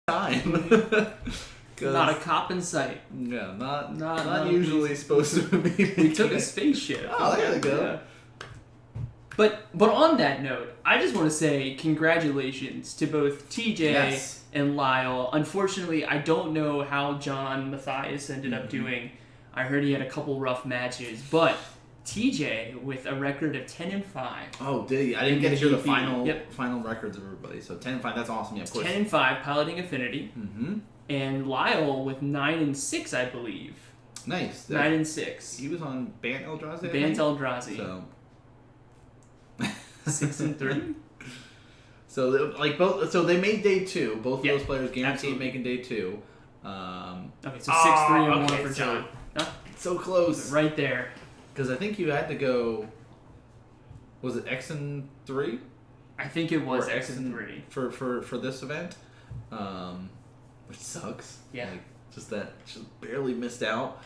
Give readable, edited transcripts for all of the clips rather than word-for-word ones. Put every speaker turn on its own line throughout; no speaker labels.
time.
Not a cop in sight.
Yeah, not usually supposed to be.
We took a spaceship.
Oh, there we go.
Yeah. But on that note, I just want to say congratulations to both TJ and Lyle. Unfortunately, I don't know how John Matthias ended up doing. I heard he had a couple rough matches, but TJ with a record of 10-5.
Oh, did he? I didn't get to hear the
GP.
final records of everybody. So 10-5, that's awesome. Yeah, of course.
10-5, piloting Affinity.
Mm-hmm.
And Lyle with 9-6, I believe.
Nice.
9-6.
He was on Bant Eldrazi.
Bant Eldrazi.
So
6-3.
So they made day 2. Both of those players guaranteed
absolutely.
making day 2.
Okay, so 6-3 1 for John.
So close.
Right there.
Because I think you had to go. Was it X and 3?
I think it was
Or
X and 3
for this event, which sucks.
Yeah.
Just barely missed out.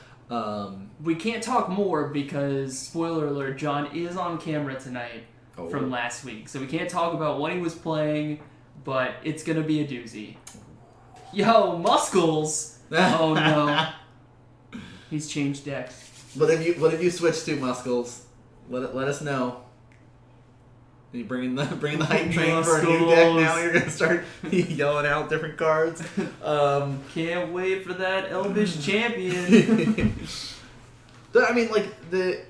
We can't talk more because, spoiler alert, John is on camera tonight from last week. So we can't talk about what he was playing, but it's going to be a doozy. Yo, Muscles! Oh no. He's changed decks.
What have you switched to, Muscles? Let us know. Are you bringing the hype train for a new deck now? You're gonna start yelling out different cards.
Can't wait for that Elvish Champion.
I mean, the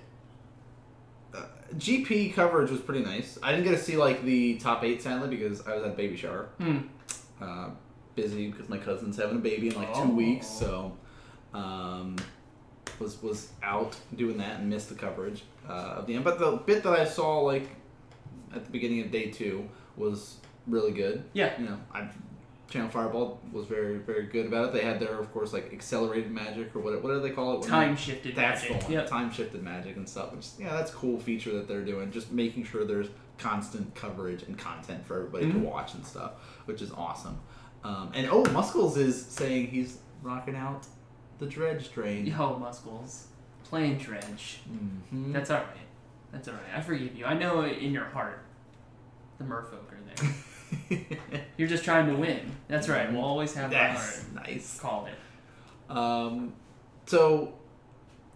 GP coverage was pretty nice. I didn't get to see the top 8 sadly because I was at baby shower. Busy because my cousin's having a baby in 2 weeks, so was out doing that and missed the coverage of the end. But the bit that I saw at the beginning of day 2 was really good. Yeah. Channel Fireball was very, very good about it. They had their, of course, accelerated magic or what do they call it?
Time-shifted magic.
That's the one. Time-shifted magic and stuff. Which, that's a cool feature that they're doing. Just making sure there's constant coverage and content for everybody to watch and stuff, which is awesome. And Muscles is saying he's rocking out the Dredge Drain.
Yo, Muscles. Playing Dredge.
Mm-hmm.
That's alright. That's alright. I forgive you. I know in your heart the merfolk are there. You're just trying to win. That's right. We'll always have that heart.
Nice.
Call it.
So,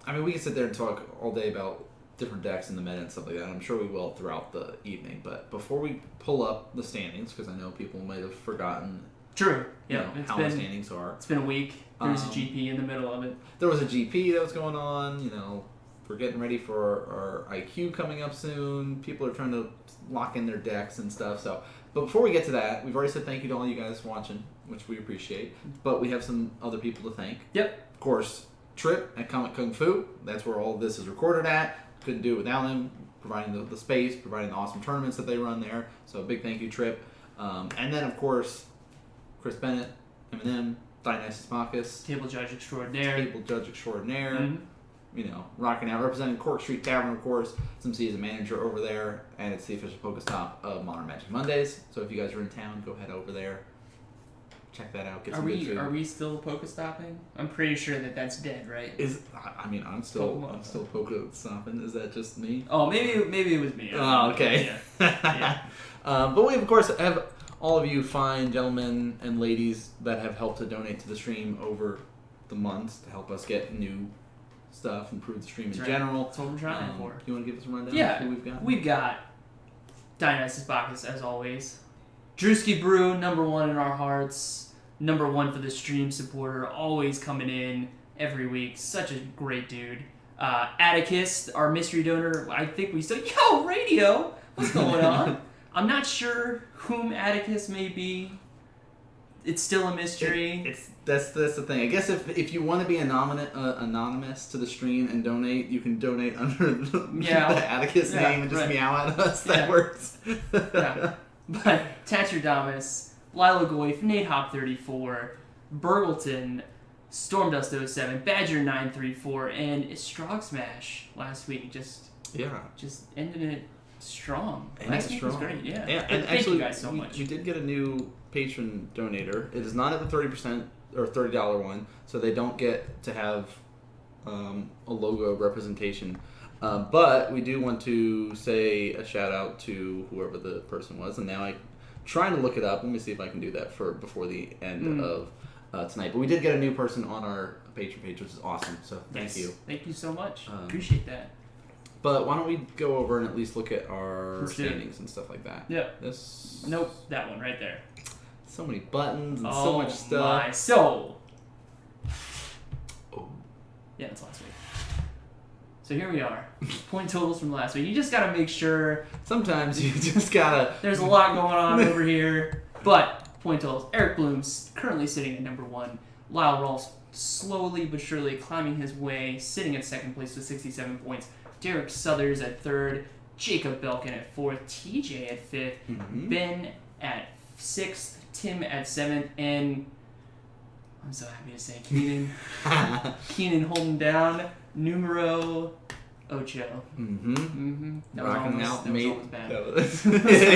I mean, we can sit there and talk all day about different decks in the meta and stuff like that. I'm sure we will throughout the evening. But before we pull up the standings, because I know people might have forgotten
True.
how the standings are.
It's been a week. There was a GP in the middle of it.
There was a GP that was going on. We're getting ready for our IQ coming up soon. People are trying to lock in their decks and stuff. So, but before we get to that, we've already said thank you to all you guys watching, which we appreciate. But we have some other people to thank. Yep. Of course, Trip at Comic Kung Fu. That's where all of this is recorded at. Couldn't do it without them, providing the space, providing the awesome tournaments that they run there. So a big thank you, Trip. And then, of course, Chris Bennett, Eminem, Dionysus Bacchus.
Table Judge Extraordinaire.
Rocking out, representing Cork Street Tavern, of course. Some is a manager over there, and it's the official Pokestop of Modern Magic Mondays. So if you guys are in town, go head over there. Check that out. Get some good food.
Are we still Pokestopping? I'm pretty sure that's dead, right?
I'm still Pokestopping. Is that just me?
Oh, maybe it was me.
Oh, okay. Yeah. But we, of course, have all of you fine gentlemen and ladies that have helped to donate to the stream over the months to help us get new stuff, improve the stream in general.
That's what we're trying for.
You want to give us a rundown
of
who we've got?
We've got Dionysus Bacchus, as always. Drewski Brew, #1 in our hearts. #1 for the stream supporter, always coming in every week. Such a great dude. Atticus, our mystery donor. I think we still... Yo, Radio! What's going on? I'm not sure whom Atticus may be. It's still a mystery.
That's the thing. I guess if you want to be anonymous to the stream and donate, you can donate under the Atticus name and just meow at us. That works.
But Tatradamus, Lila Goif, Nate Hop 34, Burgleton, Stormdust 07, Badger 934, and Strog Smash last week. Just ended it strong. Last week was great. Yeah.
And
thank you guys so much.
We did get a new patron donator. It is not at the 30% or $30 one, so they don't get to have a logo representation. But we do want to say a shout out to whoever the person was, and now I trying to look it up. Let me see if I can do that before the end of tonight. But we did get a new person on our Patreon page, which is awesome. So thank you.
Thank you so much. Appreciate that.
But why don't we go over and at least look at our
Let's do it.
standings and stuff like that?
Yeah. Nope, that one right there.
So many buttons and so much stuff.
So. Yeah, that's last week. So here we are. Point totals from last week. You just gotta make sure.
Sometimes you just gotta.
There's a lot going on over here. But point totals. Eric Bloom's currently sitting at number 1. Lyle Rolfs slowly but surely climbing his way, sitting at second place with 67 points. Derek Southers at 3rd. Jacob Belkin at 4th. TJ at 5th.
Mm-hmm.
Ben at 6th. Tim at 7th. And I'm so happy to say Keenan. Keenan holding down numero ocho.
Mm-hmm.
That was almost bad.
It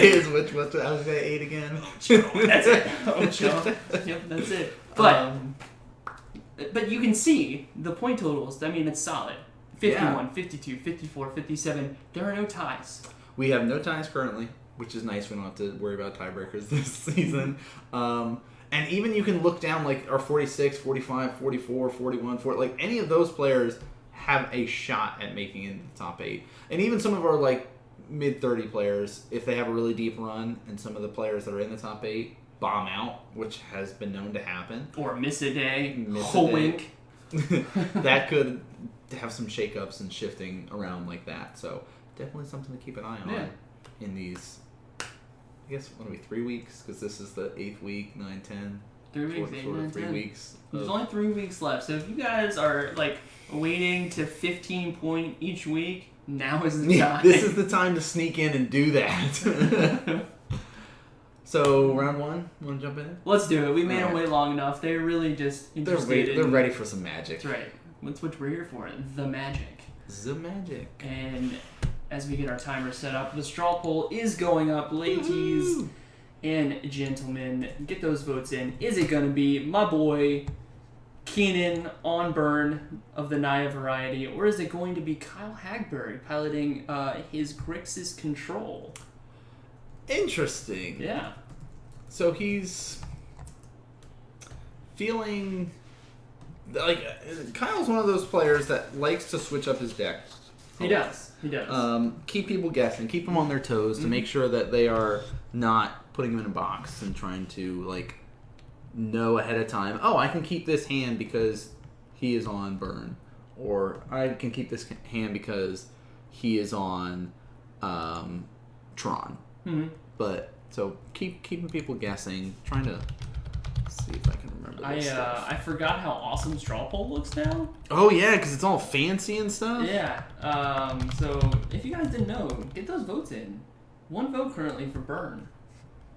is. Which I was say 8 again.
Ocho. That's it. Ocho. Yep, that's it. But you can see the point totals. I mean, it's solid. 51, 52, 54, 57. There are no ties.
We have no ties currently, which is nice. We don't have to worry about tiebreakers this season. And even you can look down, like, our 46, 45, 44, 41, 40, like, any of those players have a shot at making it into the top 8. And even some of our, like, mid-30 players, if they have a really deep run, and some of the players that are in the top 8 bomb out, which has been known to happen.
Or miss a day. Wink.
That could have some shakeups and shifting around like that. So definitely something to keep an eye on in these, I guess, what are we, 3 weeks? Because this is the 8th week, 9, 10.
3 weeks, 8, 9,
3
10.
weeks.
There's only 3 weeks left. So if you guys are, like, waiting to 15 point each week, now is the time.
This is the time to sneak in and do that. So, round 1, want to jump in?
Let's do it. We made them wait long enough. They're really just interested
They're ready for some magic.
That's right. That's what we're here for. The magic.
The magic.
And as we get our timer set up, the straw poll is going up. Ladies and gentlemen, get those votes in. Is it going to be my boy Keenan on burn of the Naya variety, or is it going to be Kyle Hagberg piloting his Grixis Control?
Interesting.
Yeah.
So he's feeling like Kyle's one of those players that likes to switch up his deck.
He does.
Keep people guessing, keep them on their toes to make sure that they are not putting them in a box and trying to, like, know ahead of time, oh, I can keep this hand because he is on burn, or I can keep this hand because he is on Tron.
Mm-hmm.
But so keeping people guessing, trying to see if I can remember this stuff.
I forgot how awesome straw poll looks now.
Oh yeah, because it's all fancy and stuff.
Yeah. So if you guys didn't know, get those votes in. 1 vote currently for burn.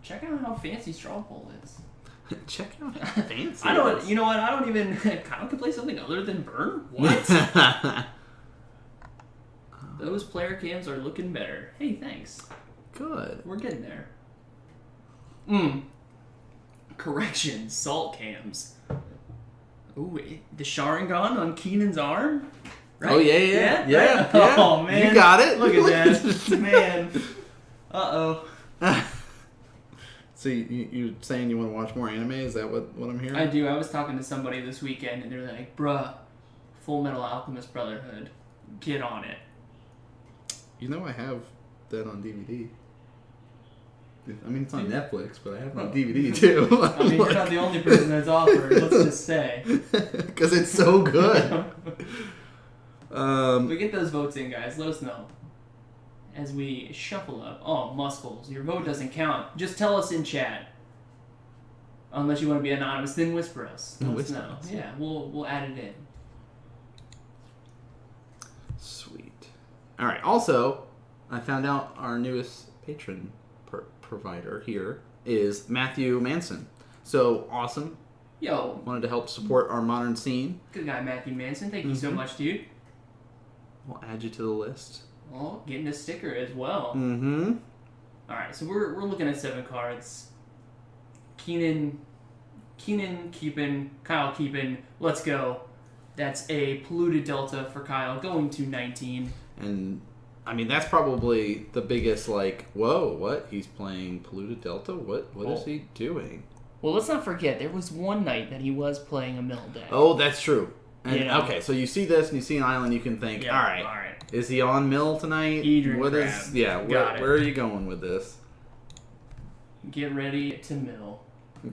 Check out how fancy straw poll is.
Check out how fancy.
I don't. You know what? I don't even. Kyle can play something other than burn. What? Those player cams are looking better. Hey, thanks.
Good.
We're getting there. Correction. Salt cams. Ooh, the Sharingan on Keenan's arm. Right?
Oh yeah.
Yeah. Oh man,
you got it.
Look at that, man. Uh-oh.
So you're saying you want to watch more anime? Is that what I'm hearing?
I do. I was talking to somebody this weekend, and they're like, bruh, Full Metal Alchemist Brotherhood, get on it.
You know I have that on DVD. I mean, it's on Netflix, but I have it on DVD too.
I mean, you're not the only person that's offered, let's just say.
Because it's so good.
We get those votes in, guys. Let us know. As we shuffle up. Oh, Muscles. Your vote doesn't count. Just tell us in chat. Unless you want to be anonymous, then whisper us. Let us know. Yeah, we'll add it in.
Sweet. All right. Also, I found out our newest patron provider here is Matthew Manson. So awesome.
Yo.
Wanted to help support our modern scene.
Good guy, Matthew Manson. Thank you so much, dude.
We'll add you to the list.
Oh, getting a sticker as well.
Mm-hmm.
All right, so we're looking at 7 cards. Keenan keeping, Kyle keeping. Let's go. That's a polluted delta for Kyle, going to 19.
And I mean, that's probably the biggest, like, whoa, what? He's playing Polluted Delta? What is he doing?
Well, let's not forget, there was one night that he was playing a mill deck.
Oh, that's true. And,
You know?
okay, so you see this and you see an island, you can think, all right, is he on mill tonight? Where are you going with this?
Get ready to mill.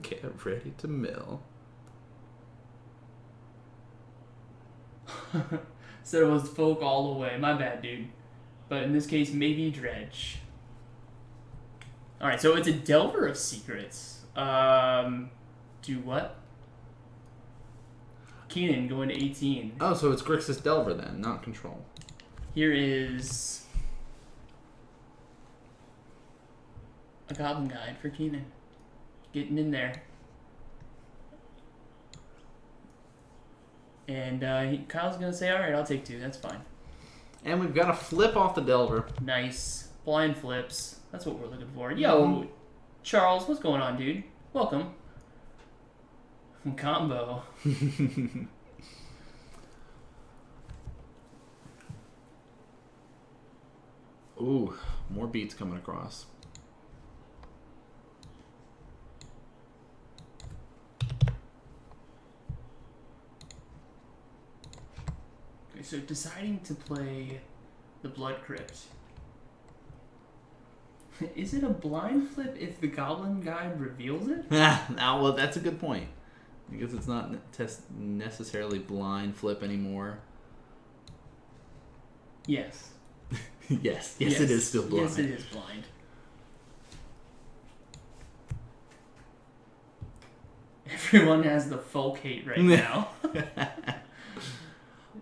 Get ready to mill.
So it was folk all the way. My bad, dude. But in this case, maybe dredge. Alright, so it's a Delver of Secrets. Do what? Keenan going to 18.
Oh, so it's Grixis Delver then, not Control.
Here is a Goblin Guide for Keenan. Getting in there. And Kyle's going to say, alright, I'll take 2. That's fine.
And we've got a flip off the Delver.
Nice. Blind flips. That's what we're looking for. Yo, Charles, what's going on, dude? Welcome. Combo.
Ooh, more beats coming across.
Okay, so deciding to play the Blood Crypt. Is it a blind flip if the Goblin Guide reveals it?
Now, well, that's a good point. I guess it's not necessarily blind flip anymore.
Yes.
yes, it is still blind.
Yes, it is blind. Everyone has the folk hate right now.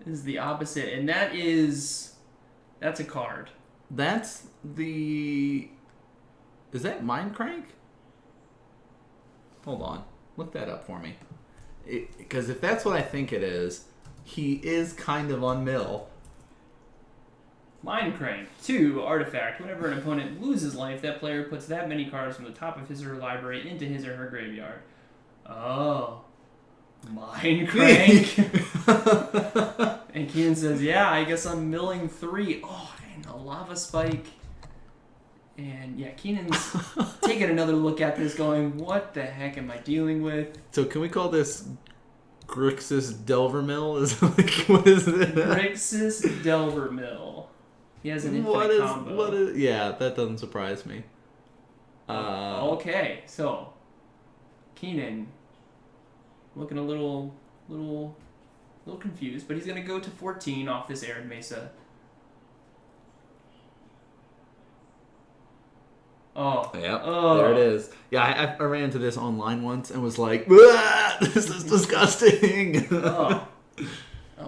This is the opposite, and that's a card.
That's the... Is that Mindcrank? Hold on. Look that up for me. Because if that's what I think it is, he is kind of on mill.
Mindcrank. 2, artifact. Whenever an opponent loses life, that player puts that many cards from the top of his or her library into his or her graveyard. Oh. Mindcrank. And Keenan says, yeah, I guess I'm milling 3. Oh, and a lava spike. And yeah, Keenan's taking another look at this going, what the heck am I dealing with?
So can we call this Grixis Delver Mill? What is it?
Grixis Delver Mill. He has an infinite combo.
Yeah, that doesn't surprise me.
Okay, so Keenan looking a little confused, but he's going to go to 14 off this Arid Mesa. Oh.
Yep, there it is. Yeah, I ran into this online once and was like, this is disgusting.
Oh,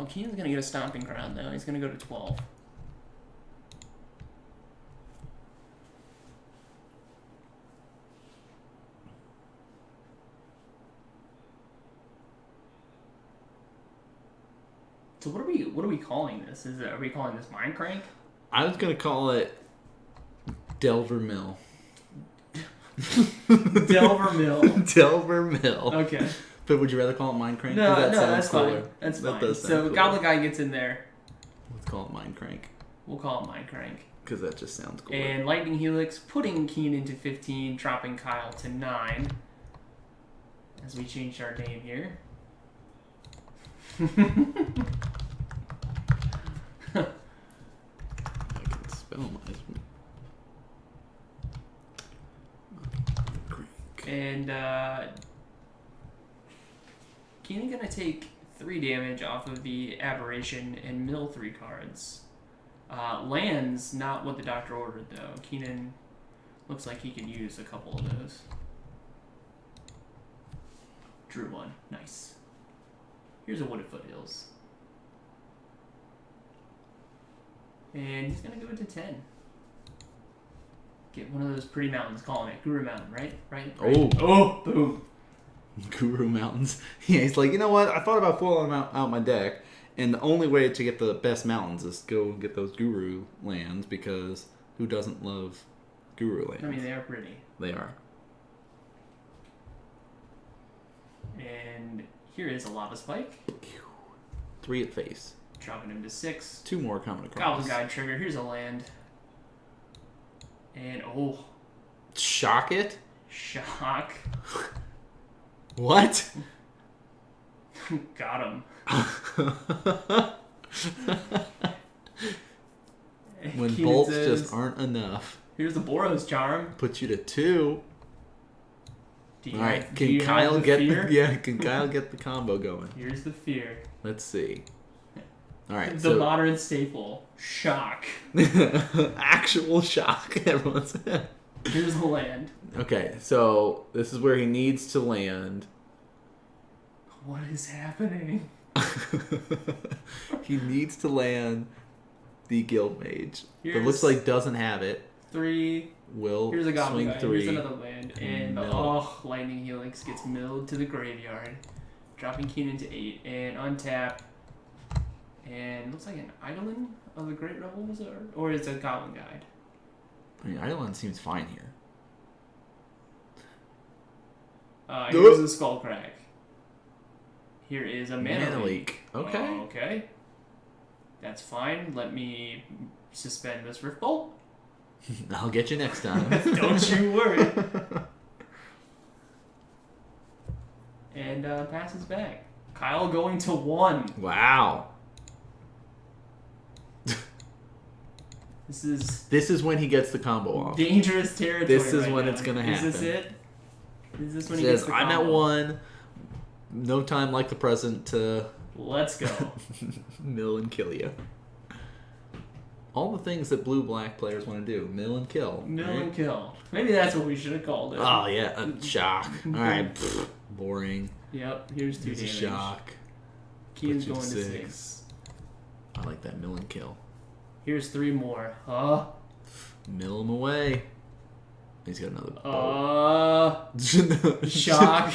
Keenan's going to get a stomping ground, though. He's going to go to 12. So what are we calling this? Are we calling this Mindcrank?
I was going to call it Delver Mill.
Delver Mill.
Delver Mill.
Okay.
But would you rather call it Mindcrank?
No, that's
cooler.
fine. That's fine.
Does
So
cooler.
Goblin Guy gets in there.
Let's call it Mindcrank.
We'll call it Mindcrank.
Because that just sounds cool.
And Lightning Helix putting Keenan to 15, dropping Kyle to 9. As we change our name here.
I can spell my...
And Keenan gonna take 3 damage off of the Aberration and mill 3 cards. Lands not what the doctor ordered though. Keenan looks like he could use a couple of those. Drew 1. Nice. Here's a Wooded Foothills. And he's gonna go into 10. Get one of those pretty mountains, calling it Guru Mountain, right? Right? Oh, boom.
Guru Mountains. Yeah, he's like, you know what? I thought about pulling them out my deck, and the only way to get the best mountains is go get those Guru lands, because who doesn't love Guru lands?
I mean, they are pretty.
They are.
And here is a Lava Spike.
3 at face.
Dropping him to 6.
2 more coming across.
Goblin Guide trigger. Here's a land. And,
Shock it?
shock.
What?
Got him.
When
Keenan
bolts
says,
just aren't enough.
Here's the Boros charm.
Put you to 2.
Do you
All right,
have- do
can
you
Kyle
have the
get
fear?
Can Kyle get the combo going?
Here's the fear.
Let's see. All right,
The
so
modern staple. Shock.
actual shock. Everyone's
Here's the land.
okay. So this is where he needs to land.
What is happening?
He needs to land the Guild Mage. It
Here's-
looks like doesn't have it.
3.
Will
Here's a Goblin
swing
Guide.
3.
Here's another land. And Lightning Helix gets milled to the graveyard. Dropping Keenan to 8. And untap. And looks like an Eidolon of the Great Rebels, or it's a Goblin Guide.
I mean, Eidolon seems fine here.
Here's a Skullcrack. Here is a Mana Leak.
Okay.
Okay. That's fine. Let me suspend this Rift Bolt.
I'll get you next time.
Don't you worry. And passes back. Kyle going to 1.
Wow.
This
is when he gets the combo off.
dangerous territory.
This is
right
when
now.
it's gonna
Is this
happen.
it? Is this when
He
he gets
says,
the
I'm
combo?
at 1. No time like the present to
Let's go.
mill and kill you. All the things that blue-black players want to do. Mill and kill.
Mill
right?
and kill. Maybe that's what we should have called it.
Oh, yeah. Shock. All right. Pfft, boring.
Yep. Here's 2
It's a
damage.
shock.
Keenan's
Put you
going
to
to
6.
6.
I like that mill and kill.
Here's 3 more.
Mill him away. He's got another bolt.
Shock.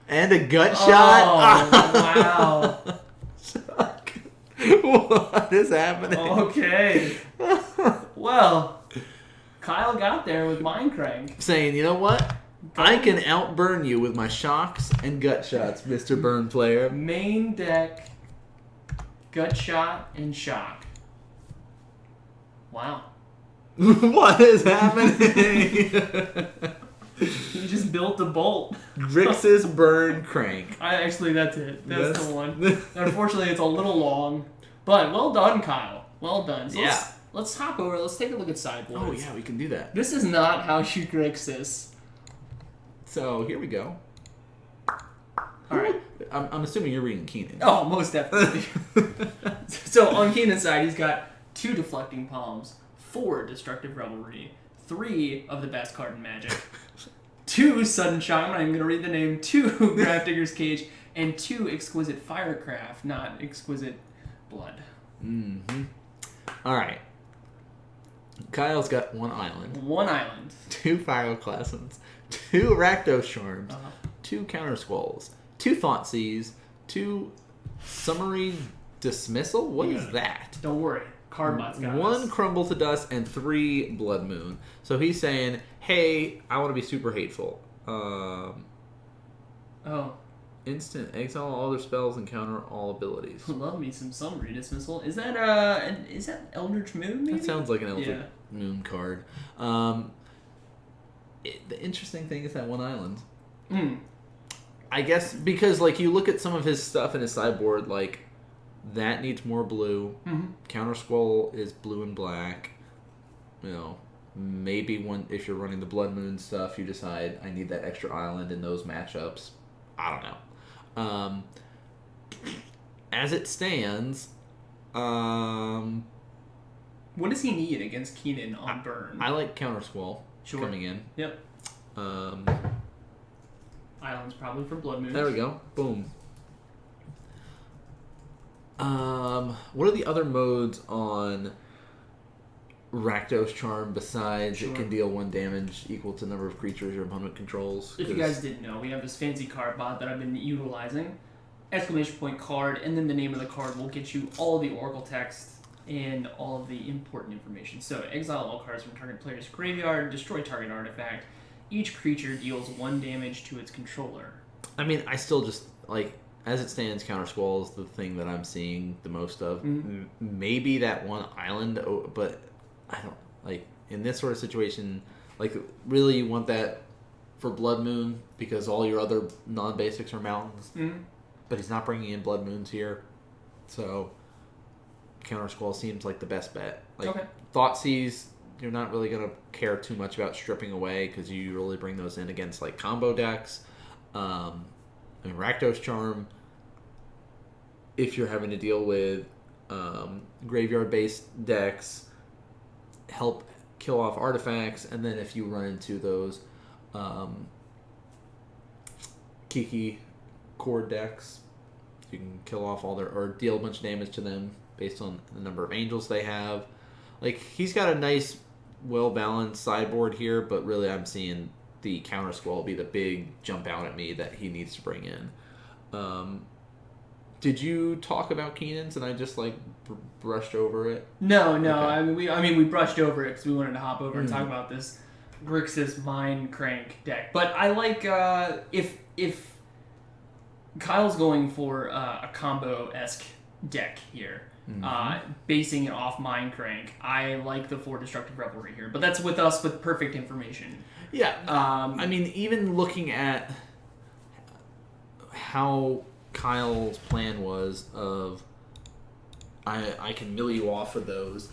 And a gut shot.
Oh, wow.
Shock. What is happening?
Okay. Well, Kyle got there with Mindcrank.
Saying, you know what? I can outburn you with my shocks and gut shots, Mr. Burn player.
Main deck, gut shot, and shock. Wow.
What is happening?
He just built a bolt.
Grixis Burn Crank.
Actually, that's it. That's the one. Unfortunately, it's a little long. But well done, Kyle. Well done. So
Yeah.
Let's hop over. Let's take a look at sideboards.
Oh, yeah, we can do that.
This is not how you Grixis.
So, here we go.
Alright.
I'm assuming you're reading Keenan.
Oh, most definitely. So on Keenan's side, he's got 2 Deflecting Palms, 4 Destructive Revelry, 3 of the best card in Magic, 2 Sudden Shock, I'm not even going to read the name, 2 Grafdigger's Cage, and 2 Exquisite Firecraft, not Exquisite Blood.
Mm-hmm. Alright. Kyle's got 1 island,
1 island.
2 Pyroclassons, 2 Rakdos Charms, 2 Counter Squalls, 2 Thoughtseize, 2 Summary Dismissal? What is that?
Don't worry. Cardbot's got
1
us.
Crumble to Dust and 3 Blood Moon. So he's saying, hey, I want to be super hateful.
Oh.
Instant exile all other spells and counter all abilities.
Love me some Summary Dismissal. Is that Eldritch Moon, maybe?
That sounds like an Eldritch
Yeah.
Moon card. The interesting thing is that 1 island. I guess because like you look at some of his stuff in his sideboard, like that needs more blue. Counter Squall is blue and black. You know, maybe if you're running the Blood Moon stuff, you decide I need that extra island in those matchups. I don't know. As it stands,
What does he need against Keenan on burn?
I like Counter Squall coming in.
Yep. Island's probably for Blood Moon.
There we go. Boom. What are the other modes on Rakdos Charm besides it can deal 1 damage equal to the number of creatures your opponent controls?
If you guys didn't know, we have this fancy card bot that I've been utilizing. Exclamation point card, and then the name of the card will get you all of the Oracle text and all of the important information. So, exile all cards from target player's graveyard, destroy target artifact. Each creature deals 1 damage to its controller.
I mean, I still just, like, as it stands, Counter Squall is the thing that I'm seeing the most of.
Mm-hmm.
Maybe that one island, but I don't like in this sort of situation. Like, really, you want that for Blood Moon because all your other non-basics are mountains.
Mm-hmm.
But he's not bringing in Blood Moons here, so Counter Squall seems like the best bet. Like
Okay.
Thoughtseize, you're not really gonna care too much about stripping away because you really bring those in against like combo decks. Rakdos Charm, if you're having to deal with graveyard-based decks, help kill off artifacts, and then if you run into those Kiki core decks, you can kill off all their or deal a bunch of damage to them based on the number of angels they have. Like, he's got a nice, well-balanced sideboard here, but really I'm seeing the Counter Squall be the big jump out at me that he needs to bring in. Did you talk about Keenan's and I just like brushed over it?
No.
Okay.
I mean, we brushed over it because we wanted to hop over and talk about this Grixis Mindcrank deck. But I like if Kyle's going for a combo-esque deck here, basing it off Mindcrank. I like the 4 Destructive Revelry here, but that's with us with perfect information.
Yeah. I mean, even looking at how Kyle's plan was of I can mill you off of those.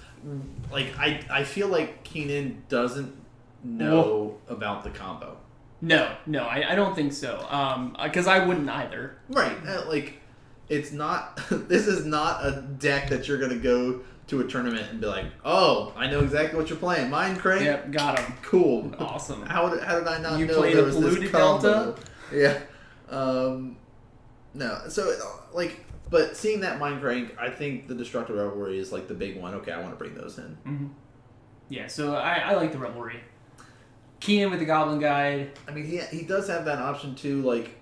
Like, I feel like Keenan doesn't know about the combo.
No, I don't think so. Because I wouldn't either.
Right. Like, it's not... This is not a deck that you're going to go to a tournament and be like, oh, I know exactly what you're playing. Mindcrank?
Yep, got him.
Cool.
Awesome.
How did I not
You
know
played
there
a
was
polluted
this combo?
delta?
Yeah. No. So, like... But seeing that Mindcrank, I think the Destructive Revelry is like the big one. Okay, I want to bring those in.
Mm-hmm. Yeah, so I like the Revelry. Keenan with the Goblin Guide.
I mean, he does have that option too. Like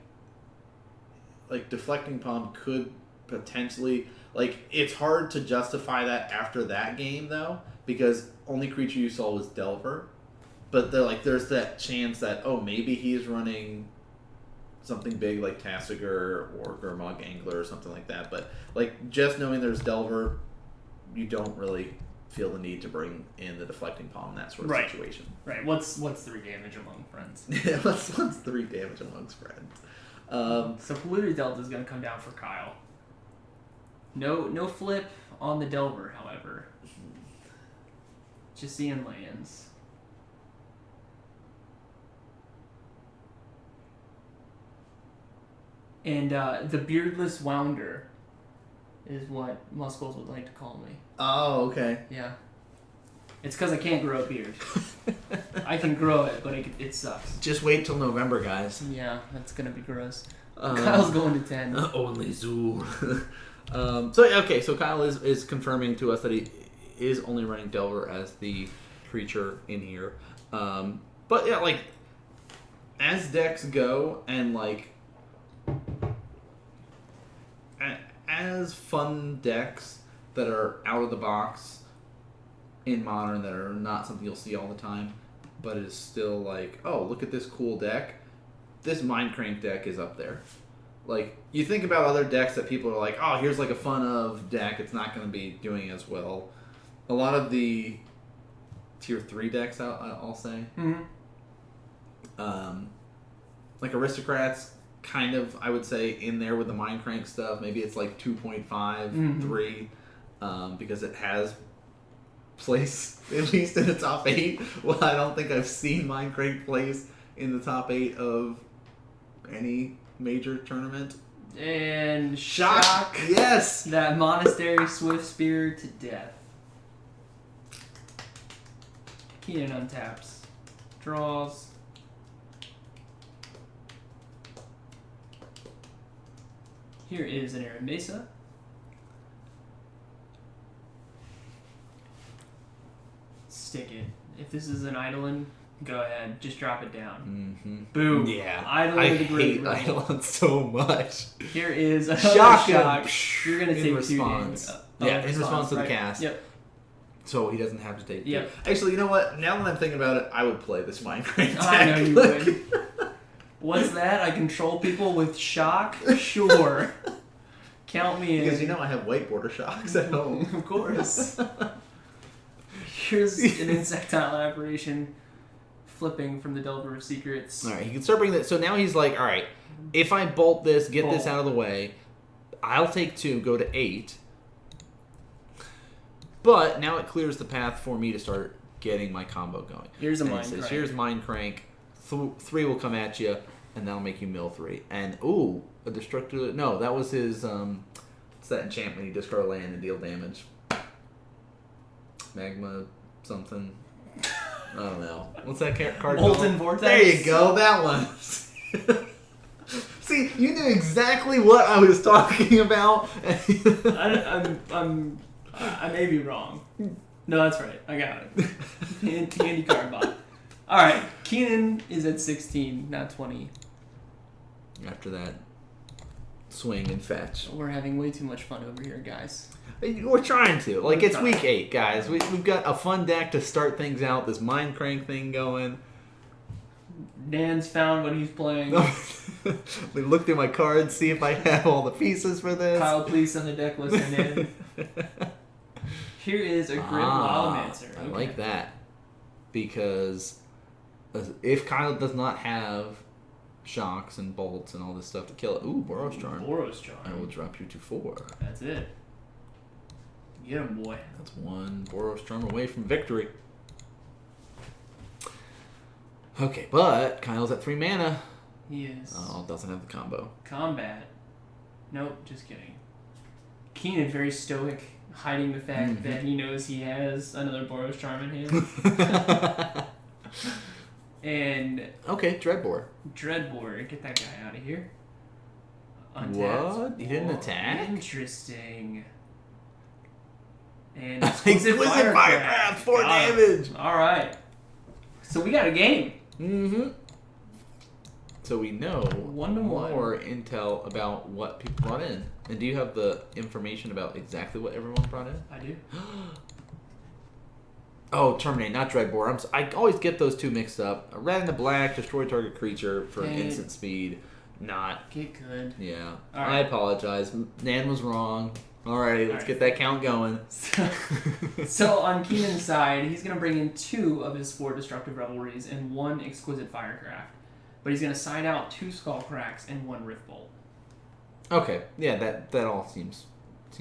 Deflecting Palm could potentially, like, it's hard to justify that after that game though, because only creature you saw was Delver. But they're like, there's that chance that maybe he's running something big like Tassiger or Gurmag Angler or something like that. But like, just knowing there's Delver, you don't really feel the need to bring in the Deflecting Palm in that sort of situation.
Right. What's 3 damage among friends?
Yeah, what's 3 damage amongst friends?
So Polluted Delta is going to come down for Kyle. No flip on the Delver, however. Just seeing lands. And the Beardless Wounder is what Muscles would like to call me.
Oh, okay.
Yeah. It's because I can't grow a beard. I can grow it, but it sucks.
Just wait till November, guys.
Yeah, that's going to be gross. Kyle's going to 10.
Only Zoo. So Kyle is confirming to us that he is only running Delver as the creature in here. But yeah, like, as decks go, and like, as fun decks that are out of the box in Modern that are not something you'll see all the time, but is still like, oh, look at this cool deck. This Mindcrank deck is up there. Like, you think about other decks that people are like, oh, here's like a fun of deck. It's not going to be doing as well. A lot of the tier 3 decks, I'll say.
Mm-hmm.
Like Aristocrats, kind of, I would say, in there with the Mindcrank stuff. Maybe it's like 2.5, 3, because it has place, at least in the top 8. Well, I don't think I've seen Mindcrank place in the top 8 of any major tournament.
And
Shock! Yes!
That Monastery Swift Spear to death. Keenan untaps. Draws. Here is an Arid Mesa. Stick it. If this is an Eidolon, go ahead. Just drop it down.
Mm-hmm.
Boom.
Yeah.
Eidolon
I
with a great
hate
roll.
Eidolon so much.
Here is another
Shock.
You're going to take
response.
2 damage.
In response to the
right?
cast.
Yep.
So he doesn't have to take 2.
Yep.
Actually, you know what? Now that I'm thinking about it, I would play this Mindcrank deck.
I know you would. What's that? I control people with shock? Sure. Count me in.
Because you know I have white border shocks at home.
Of course. Here's an insectile aberration flipping from the Delver of Secrets.
Alright, he can start bringing that. So now he's like, alright, if I bolt this, get this out of the way, I'll take 2, go to 8. But now it clears the path for me to start getting my combo going.
Here's a Mindcrank.
Here's Mindcrank. 3 will come at you, and that'll make you mill 3. And, ooh, a destructive... No, that was his... What's that enchantment? He discard a land and deal damage. Magma something. I don't know. What's that card called?
Molten Vortex?
There you go, that one. See, you knew exactly what I was talking about.
I may be wrong. No, that's right. I got it. Handy card bot. Alright, Keenan is at 16, not 20.
After that swing and fetch.
We're having way too much fun over here, guys.
We're trying to. Like, it's week 8, guys. We've got a fun deck to start things out. This Mindcrank thing going.
Dan's found what he's playing.
We look through my cards, see if I have all the pieces for this.
Kyle, please send the deck list in. Here is a Grim Wildmancer.
I like that. Because if Kyle does not have shocks and bolts and all this stuff to kill it. Ooh, Boros Charm.
Boros Charm.
I will drop you to 4.
That's it. Get him, boy.
That's 1 Boros Charm away from victory. Okay, but Kyle's at 3 mana.
He is.
Oh, doesn't have the combo.
Combat. Nope, just kidding. Keenan, very stoic, hiding the fact that he knows he has another Boros Charm in hand. And...
Okay, Dreadbore.
Dreadbore. Get that guy out of here. Untapped.
What? He didn't attack?
Interesting. And
Exquisite Firecraft, 4 damage!
Alright. So we got a game.
Mm-hmm. So we know
1-1.
more intel about what people brought in. And do you have the information about exactly what everyone brought in?
I do.
Oh, Terminate, not Dreadbore. I always get those two mixed up. A red and a black, destroy target creature for an instant speed. Not.
Get good.
Yeah.
Right.
I apologize. Nan was wrong. Alrighty, let's get that count going.
So on Keenan's side, he's going to bring in 2 of his 4 Destructive Revelries and 1 Exquisite Firecraft. But he's going to side out 2 Skull Cracks and 1 Rift Bolt.
Okay. Yeah, that all seems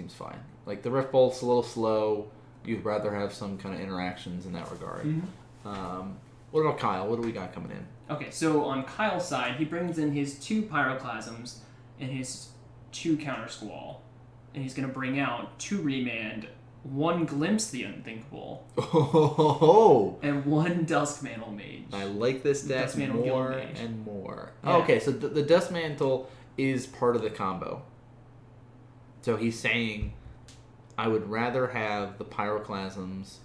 fine. Like, the Rift Bolt's a little slow. You'd rather have some kind of interactions in that regard. Mm-hmm. What about Kyle? What do we got coming in?
Okay, so on Kyle's side, he brings in his 2 Pyroclasms and his 2 Counter Squall. And he's going to bring out 2 Remand, 1 Glimpse the Unthinkable, and 1 Duskmantle Mage.
I like this deck more and more.
Yeah.
Oh, okay, so the Duskmantle is part of the combo. So he's saying, I would rather have the Pyroclasms...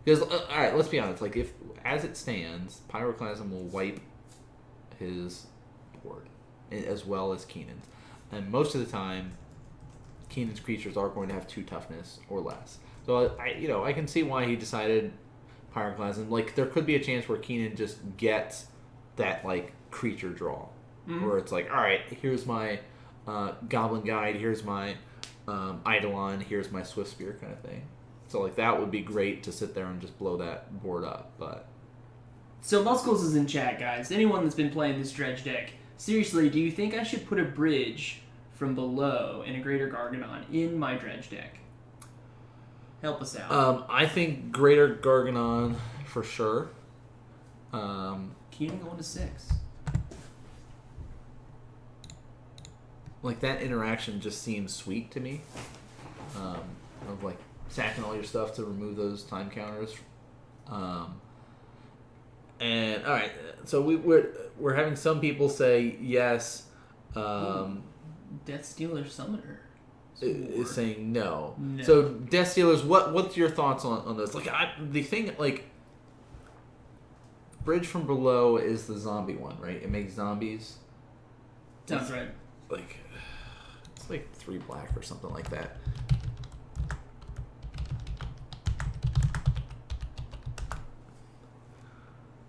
Because, alright, let's be honest. Like, if as it stands, Pyroclasm will wipe his board, as well as Keenan's. And most of the time... Keenan's creatures are going to have 2 toughness or less. So I can see why he decided Pyroclasm. Like, there could be a chance where Keenan just gets that like creature draw, where it's like, all right, here's my Goblin Guide, here's my Eidolon, here's my Swift Spear kind of thing. So like that would be great to sit there and just blow that board up. But
so Muscles is in chat, guys. Anyone that's been playing this Dredge deck, seriously, do you think I should put a bridge from below in a Greater Garganon in my Dredge deck? Help us out.
I think Greater Garganon for sure.
Keenan going to 6.
Like that interaction just seems sweet to me. Of like sacking all your stuff to remove those time counters. And all right, so we're having some people say yes.
Death Stealer Summoner
is saying no. So Death Stealers, what's your thoughts on this? Like the thing, like Bridge from Below is the zombie one, right? It makes zombies.
Sounds right.
Like it's like 3 black or something like that.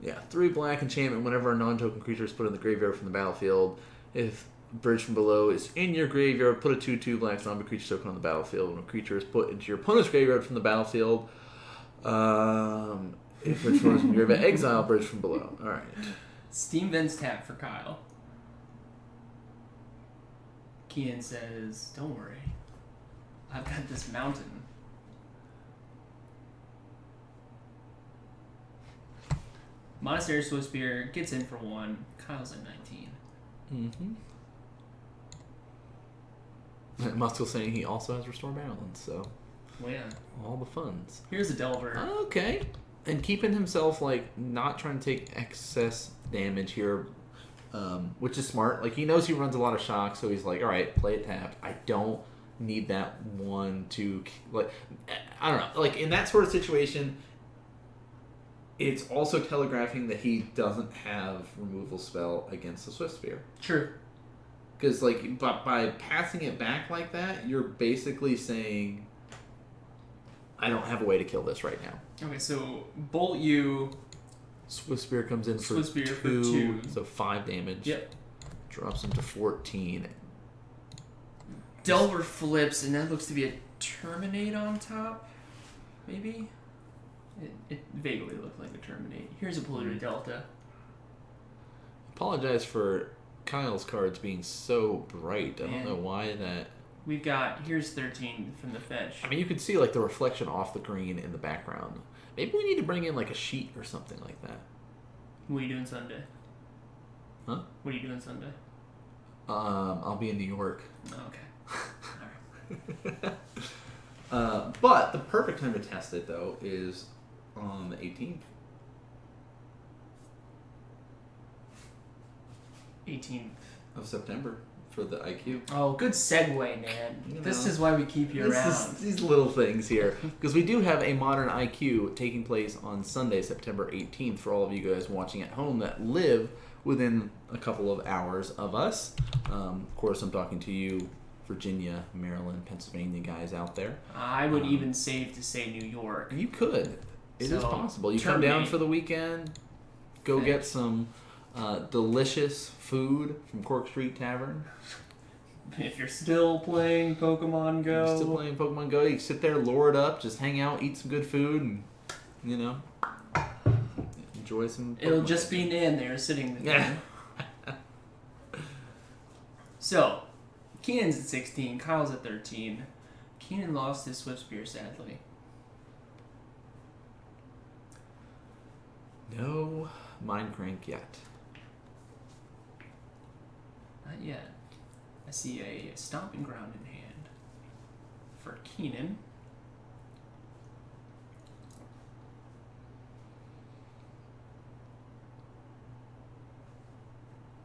Yeah, 3 black enchantment. Whenever a non-token creature is put in the graveyard from the battlefield, if Bridge from Below is in your graveyard, put a 2/2 black zombie creature token on the battlefield. When a creature is put into your opponent's graveyard from the battlefield, if Bridge from Below is in your graveyard, exile Bridge from Below. All right.
Steam Vents tap for Kyle. Kian says, "Don't worry, I've got this mountain." Monastery Swiftspear gets in for 1. Kyle's at 19.
Muskell saying he also has Restore Balance, so
Well, yeah.
all the funds.
Here's a Delver.
Okay. And keeping himself, like, not trying to take excess damage here, which is smart. Like, he knows he runs a lot of shock, so he's like, all right, play it tapped. I don't need that one to, like, I don't know. Like, in that sort of situation, it's also telegraphing that he doesn't have removal spell against the Swiftspear.
True.
Because, like, by passing it back like that, you're basically saying, I don't have a way to kill this right now.
Okay, so Bolt you.
Swiftspear comes in for
Swiftspear for
2,
2.
so 5 damage.
Yep.
Drops him to 14.
Delver flips, and that looks to be a Terminate on top, maybe? It vaguely looked like a Terminate. Here's a Polluted Delta.
Apologize for Kyle's cards being so bright. I don't know why that...
We've got, here's 13 from the fetch.
I mean, you can see, like, the reflection off the green in the background. Maybe we need to bring in, like, a sheet or something like that.
What are you doing Sunday?
Huh?
What are you doing Sunday?
I'll be in New York.
Oh, okay. Alright.
But the perfect time to test it, though, is on the 18th.
18th
Of September for the IQ.
Oh, good segue, man.
You
This
know,
is why we keep you around.
These little things here. Because we do have a Modern IQ taking place on Sunday, September 18th, for all of you guys watching at home that live within a couple of hours of us. Of course, I'm talking to you, Virginia, Maryland, Pennsylvania guys out there.
I would even save to say New York.
You could. It is
So,
possible. You come
terminate.
down for the weekend, go get some delicious food from Cork Street Tavern.
If you're still playing Pokemon Go.
You're still playing Pokemon Go, you can sit there, lure it up, just hang out, eat some good food, and, you know, enjoy some Pokemon.
It'll just be Nan there sitting there. So, Keenan's at 16, Kyle's at 13. Keenan lost his Swiftspear, sadly.
No Mindcrank yet.
Not yet. I see a Stomping Ground in hand for Keenan.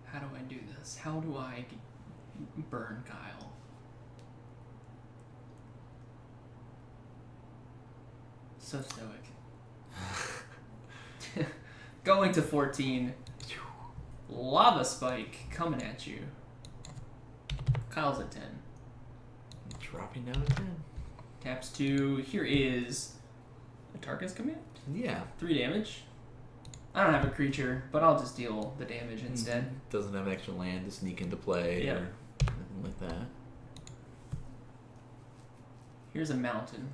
How do I do this? How do I burn Kyle? So stoic. Going to 14. Lava Spike coming at you. Kyle's at 10.
Dropping down to 10.
Taps 2. Here is a Tarkus command.
Yeah.
3 damage. I don't have a creature, but I'll just deal the damage instead.
Doesn't have an extra land to sneak into play
Yep.
or anything like that.
Here's a mountain.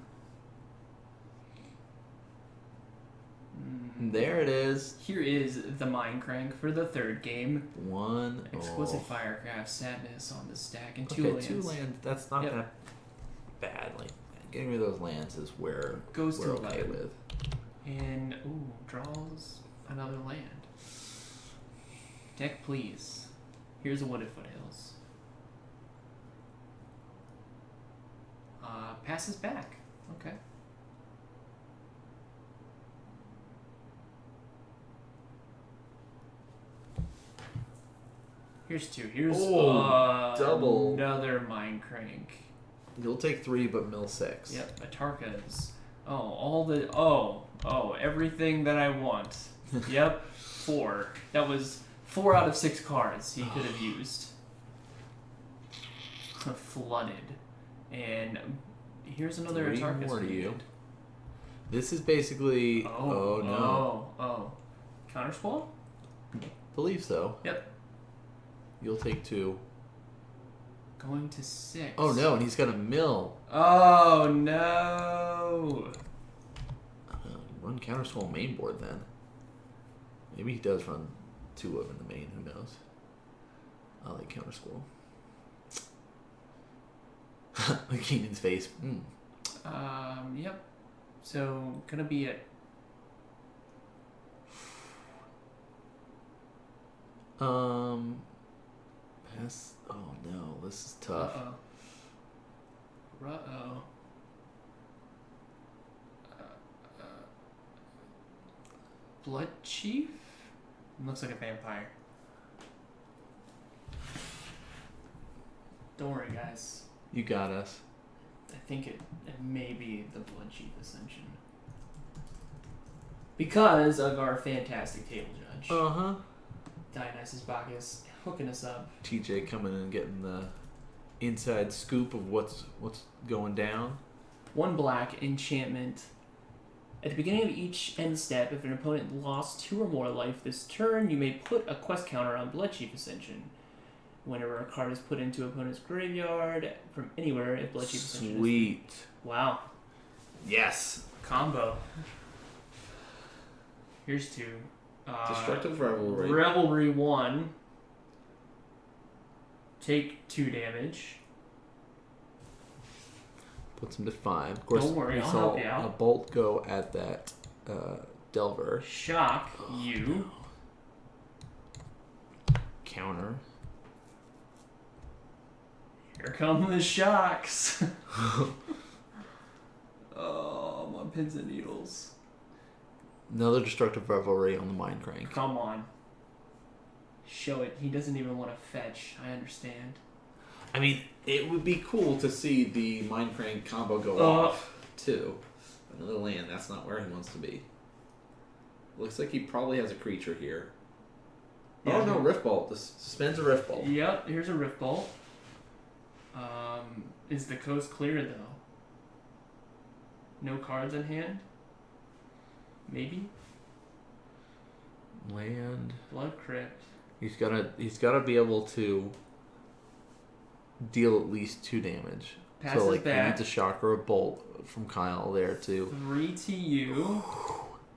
There it is.
Here is the Mindcrank for the third game.
One.
Exquisite Firecraft, Sadness on the stack, and 2
Okay,
lands.
2 lands. That's not
Yep.
that bad. Like, getting rid of those lands is where
Goes
we're
to
okay
11.
with.
And, ooh, draws another land. Deck, please. Here's a Wooded Foothills. Passes back. Okay. Here's 2. Here's
double.
Another Mindcrank.
You'll take 3, but mill 6.
Yep, a Tarkas. Everything that I want. Yep, 4. That was 4 out of 6 cards he could have used. Flooded. And here's another
3
Tarkas.
more to you. This is basically... Oh, no.
Oh. Counter Squall?
Believe so.
Yep.
You'll take 2.
Going to 6.
Oh no, and he's got a mill.
Oh no.
Run Counter Squall main board then. Maybe he does run 2 of in the main. Who knows? I like Counter Squall. Keenan's face.
Yep. So gonna be it.
Pass. Oh no, this is tough.
Uh-oh. Blood Chief? Looks like a vampire. Don't worry, guys.
You got us.
I think it may be the Blood Chief Ascension. Because of our fantastic table judge.
Uh-huh.
Dionysus Bacchus hooking us up.
TJ coming in and getting the inside scoop of what's going down.
1 black enchantment. At the beginning of each end step, if an opponent lost 2 or more life this turn, you may put a quest counter on Blood Chief Ascension. Whenever a card is put into opponent's graveyard from anywhere, if Blood Chief Ascension
Sweet.
Wow.
Yes.
Combo. Here's 2.
Destructive Revelry.
Revelry 1. Take 2 damage.
Puts him to 5. Of course,
Don't worry,
we
I'll
saw
help you out.
a bolt go at that Delver.
Shock you.
No. Counter.
Here come the shocks. Oh, I'm on pins and needles.
Another Destructive Revelry on the Mindcrank.
Come on. Show it. He doesn't even want to fetch. I understand.
I mean, it would be cool to see the Mindcrank combo go off, too. Another land. That's not where he wants to be. Looks like he probably has a creature here.
Yeah.
Oh, no, Rift Bolt. This suspends a Rift Bolt.
Yep, here's a Rift Bolt. Is the coast clear, though? No cards in hand? Maybe?
Land.
Blood Crypt.
He's gotta be able to deal at least 2 damage.
Passes
so, like,
back.
he needs a shock or a bolt from Kyle there, too.
3 to you.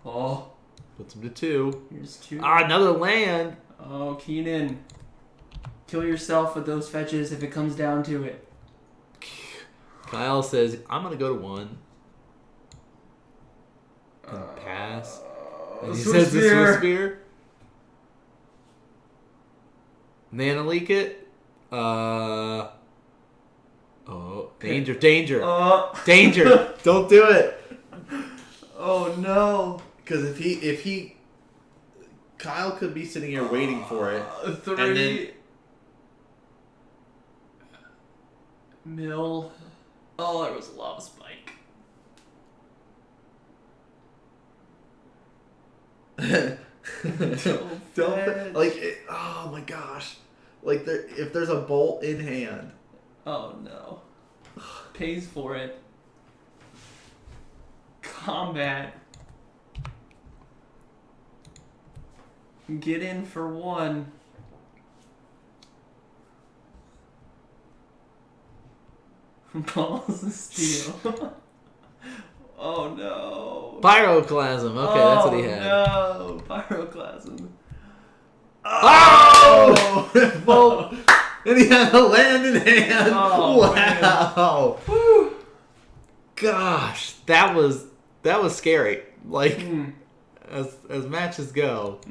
Oh.
Puts him to 2.
Here's 2.
Ah, another land!
Oh, Keenan. Kill yourself with those fetches if it comes down to it.
Kyle says, I'm gonna go to 1. And pass. And he says the Swiss Spear. Mana leak it. Oh, danger, danger. Danger. Don't do it.
Oh no.
Because if he Kyle could be sitting here waiting for it.
3
and then,
mill. Oh, there was a lava spike.
don't like it, oh my gosh, like if there's a bolt in hand.
Oh no. Pays for it. Combat. Get in for 1. Balls of steel. Oh no.
Pyroclasm. Okay, that's what he had.
No, pyroclasm.
Oh! Bolt. And he had a land in hand.
Oh,
wow.
Woo.
Gosh, that was scary. Like as matches go,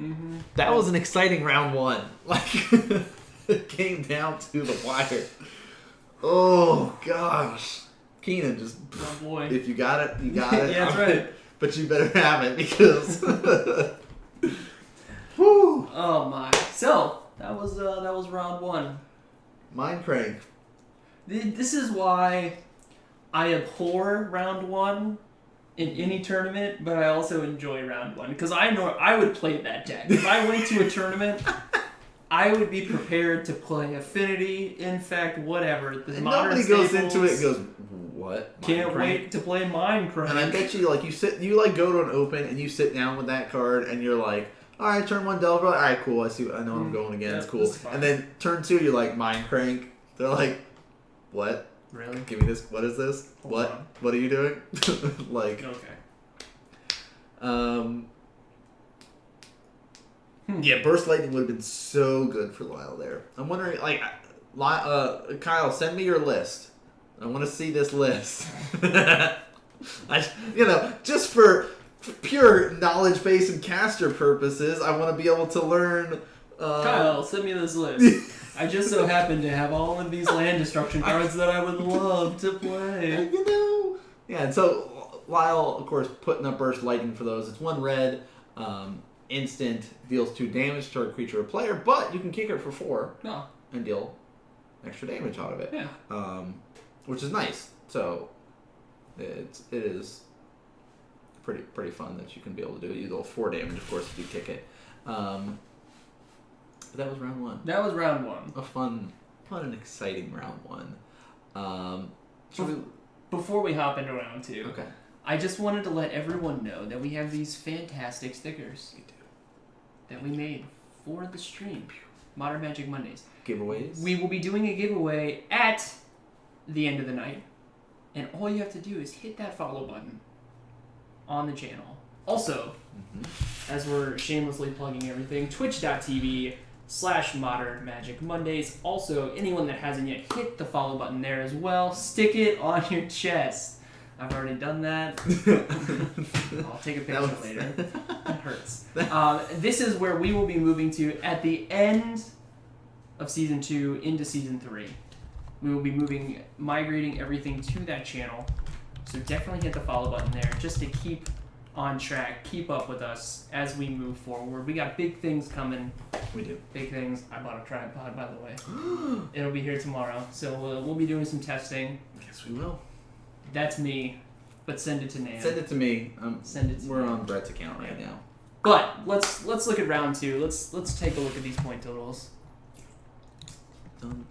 that was an exciting round 1. Like it came down to the wire. Oh gosh, Keenan just.
Oh boy.
If you got it, you got it.
Yeah, that's right.
But you better have it because. Whew.
Oh my. So that was round 1.
Mindcrank.
This is why I abhor round 1 in any tournament, but I also enjoy round 1 because I would play that deck. If I went to a tournament, I would be prepared to play Affinity, Infect, whatever. The modern
Nobody goes
staples.
into it and goes, what?
Can't
Mindcrank?
wait to play Mindcrank.
And I bet you, like, you go to an open and you sit down with that card and you're like, all right, turn 1 Delver. All right, cool. I see. I know I'm going again.
Yeah,
It's cool.
this is fine.
And then turn 2, you're like Mindcrank. They're like, what?
Really?
Give me this. What is this?
Hold
What?
on.
What are you doing? Like,
Okay.
yeah, Burst Lightning would have been so good for Lyle there. I'm wondering, like, Kyle, send me your list. I want to see this list. Just for pure knowledge base and caster purposes, I want to be able to learn.
Kyle, send me this list. I just so happen to have all of these land destruction cards that I would love to play.
Yeah, and so Lyle, of course, putting up Burst Lightning for those. It's 1 red, instant, deals 2 damage to a creature or player, but you can kick it for 4
No.
and deal extra damage out of it.
Yeah.
Which is nice. So it is pretty fun that you can be able to do it. You deal 4 damage, of course, if you kick it. But that was round 1.
That was round 1.
A fun and exciting round 1.
Before we hop into round 2,
Okay.
I just wanted to let everyone know that we have these fantastic stickers that we made for the stream. Modern Magic Mondays.
Giveaways.
We will be doing a giveaway at the end of the night. And all you have to do is hit that follow button on the channel. Also, as we're shamelessly plugging everything, twitch.tv/Modern Magic Mondays. Also, anyone that hasn't yet, hit the follow button there as well. Stick it on your chest. I've already done that. I'll take a picture later. That hurts. This is where we will be moving to at the end of Season 2 into Season 3. We will be migrating everything to that channel. So definitely hit the follow button there just to keep on track, keep up with us as we move forward. We got big things coming.
We do.
Big things. I bought a tripod, by the way. It'll be here tomorrow. So we'll be doing some testing.
Yes, we will.
That's me, but send it to Nan.
Send it to me.
Send it to
We're
me.
on Brett's account right now.
But let's look at round 2. Let's take a look at these point totals.
Dun,